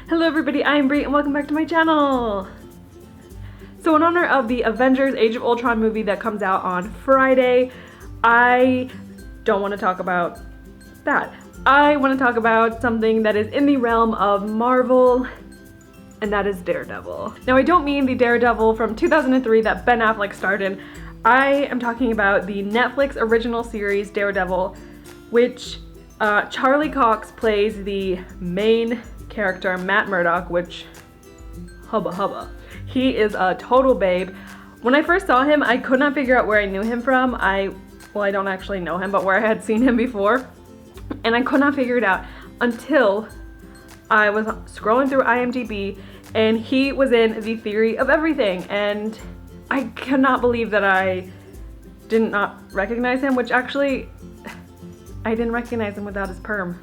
Hello everybody, I am Brie and welcome back to my channel! So in honor of the Avengers Age of Ultron movie that comes out on Friday, I don't want to talk about that. I want to talk about something that is in the realm of Marvel, and that is Daredevil. Now I don't mean the Daredevil from 2003 that Ben Affleck starred in. I am talking about the Netflix original series Daredevil, which Charlie Cox plays the main character, Matt Murdock, which hubba hubba. He is a total babe. When I first saw him, I could not figure out where I knew him from. Well, I don't actually know him, but where I had seen him before. And I could not figure it out until I was scrolling through IMDb and he was in The Theory of Everything. And I cannot believe that I did not recognize him, which actually, I didn't recognize him without his perm.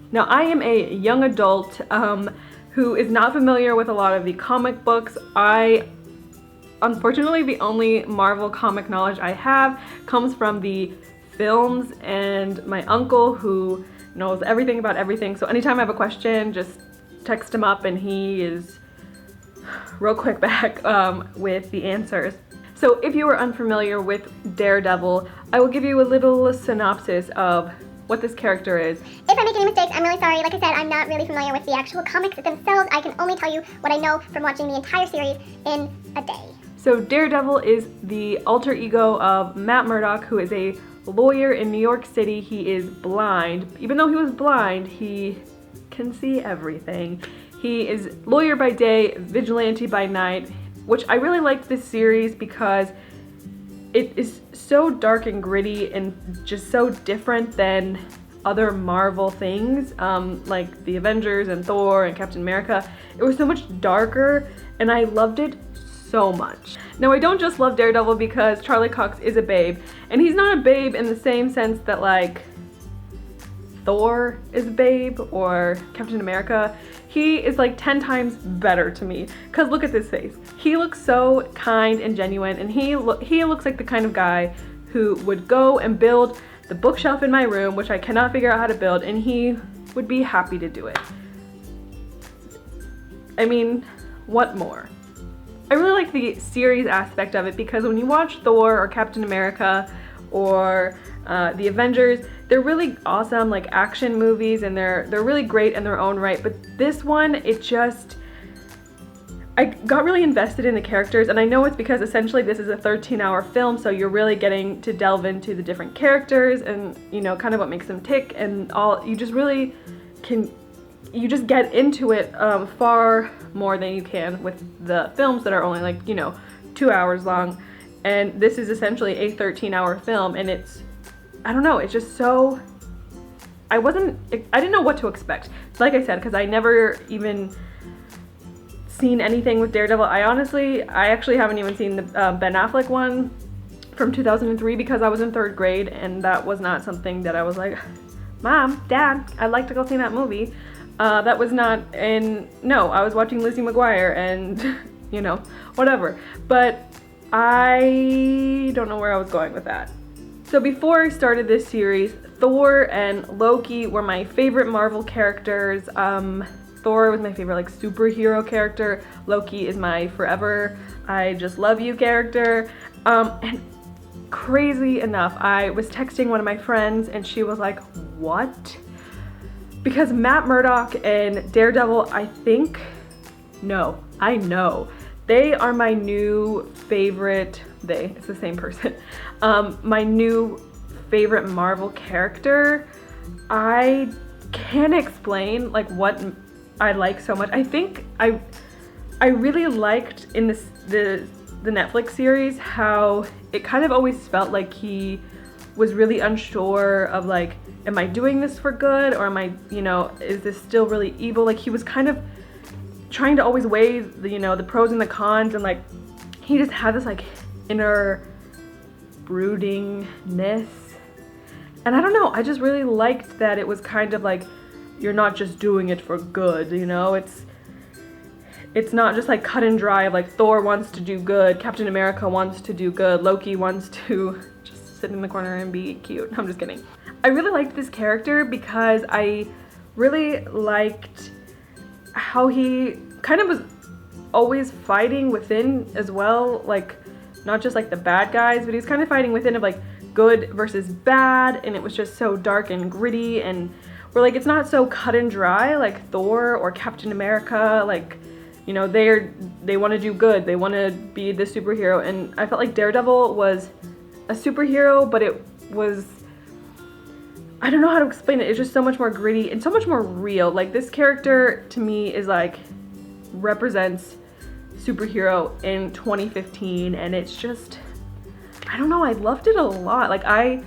Now, I am a young adult who is not familiar with a lot of the comic books. Unfortunately, the only Marvel comic knowledge I have comes from the films and my uncle who knows everything about everything. So anytime I have a question, just text him up and he is real quick back with the answers. So if you are unfamiliar with Daredevil, I will give you a little synopsis of what this character is. If I make any mistakes, I'm really sorry. Like I said, I'm not really familiar with the actual comics themselves. I can only tell you what I know from watching the entire series in a day. So Daredevil is the alter ego of Matt Murdock, who is a lawyer in New York City. He is blind. Even though he was blind, he can see everything. He is lawyer by day, vigilante by night, which I really like this series because it is so dark and gritty and just so different than other Marvel things, like the Avengers and Thor and Captain America. It was so much darker and I loved it so much. Now, I don't just love Daredevil because Charlie Cox is a babe, and he's not a babe in the same sense that like Thor is a babe or Captain America. He is like 10 times better to me because look at this face. He looks so kind and genuine, and he looks like the kind of guy who would go and build the bookshelf in my room, which I cannot figure out how to build, and he would be happy to do it. I mean, what more? I really like the series aspect of it because when you watch Thor or Captain America or the Avengers, they're really awesome, like action movies, and they're really great in their own right. But this one, I got really invested in the characters, and I know it's because essentially this is a 13-hour film, so you're really getting to delve into the different characters and, you know, kind of what makes them tick and all. You just really you just get into it far more than you can with the films that are only like, 2 hours long. And this is essentially a 13-hour film, and I don't know, it's just so, I didn't know what to expect. Like I said, because I never even seen anything with Daredevil. I actually haven't even seen the Ben Affleck one from 2003 because I was in 3rd grade, and that was not something that I was like, Mom, Dad, I'd like to go see that movie. That was not no, I was watching Lizzie McGuire and, whatever. But I don't know where I was going with that. So before I started this series, Thor and Loki were my favorite Marvel characters. Thor was my favorite like superhero character. Loki is my forever I just love you character. And crazy enough, I was texting one of my friends and she was like, what? Because Matt Murdock and Daredevil, I know, they are my new favorite, it's the same person, my new favorite Marvel character. I can't explain like what I like so much. I think I really liked in the Netflix series how it kind of always felt like he was really unsure of like, am I doing this for good, or am I, is this still really evil? Like he was kind of trying to always weigh the pros and the cons, and like he just had this like inner broodingness. And I don't know, I just really liked that it was kind of like, you're not just doing it for good, it's not just like cut and dry of like Thor wants to do good, Captain America wants to do good, Loki wants to just sit in the corner and be cute. I'm just kidding. I really liked this character because I really liked how he kind of was always fighting within as well, like not just like the bad guys, but he was kind of fighting within of like good versus bad, and it was just so dark and gritty, and where like it's not so cut and dry like Thor or Captain America, like, you know, they want to do good, they want to be the superhero. And I felt like Daredevil was a superhero, but it was, I don't know how to explain it, it's just so much more gritty and so much more real. Like this character to me is like represents superhero in 2015, and it's just, I don't know, I loved it a lot. Like I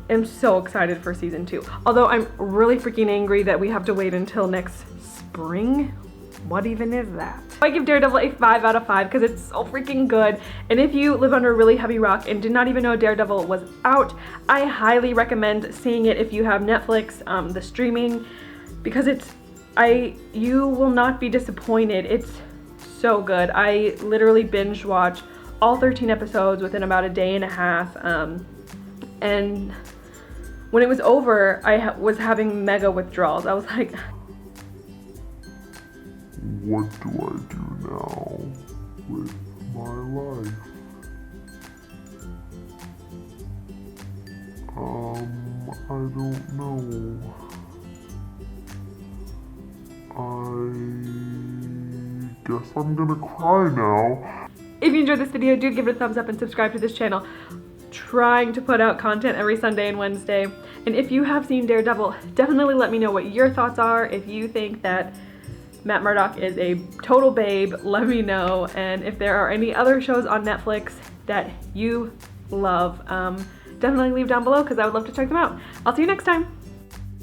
am so excited for season 2. Although I'm really freaking angry that we have to wait until next spring. What even is that? I give Daredevil a 5 out of 5 because it's so freaking good. And if you live under a really heavy rock and did not even know Daredevil was out, I highly recommend seeing it if you have Netflix, the streaming, because you will not be disappointed. It's so good. I literally binge watched all 13 episodes within about a day and a half. And when it was over, I was having mega withdrawals. I was like, what do I do now with my life? I don't know. I guess I'm gonna cry now. if you enjoyed this video, do give it a thumbs up and subscribe to this channel. Trying to put out content every Sunday and Wednesday. And if you have seen Daredevil, definitely let me know what your thoughts are. If you think that Matt Murdock is a total babe, let me know. And if there are any other shows on Netflix that you love, definitely leave down below because I would love to check them out. I'll see you next time.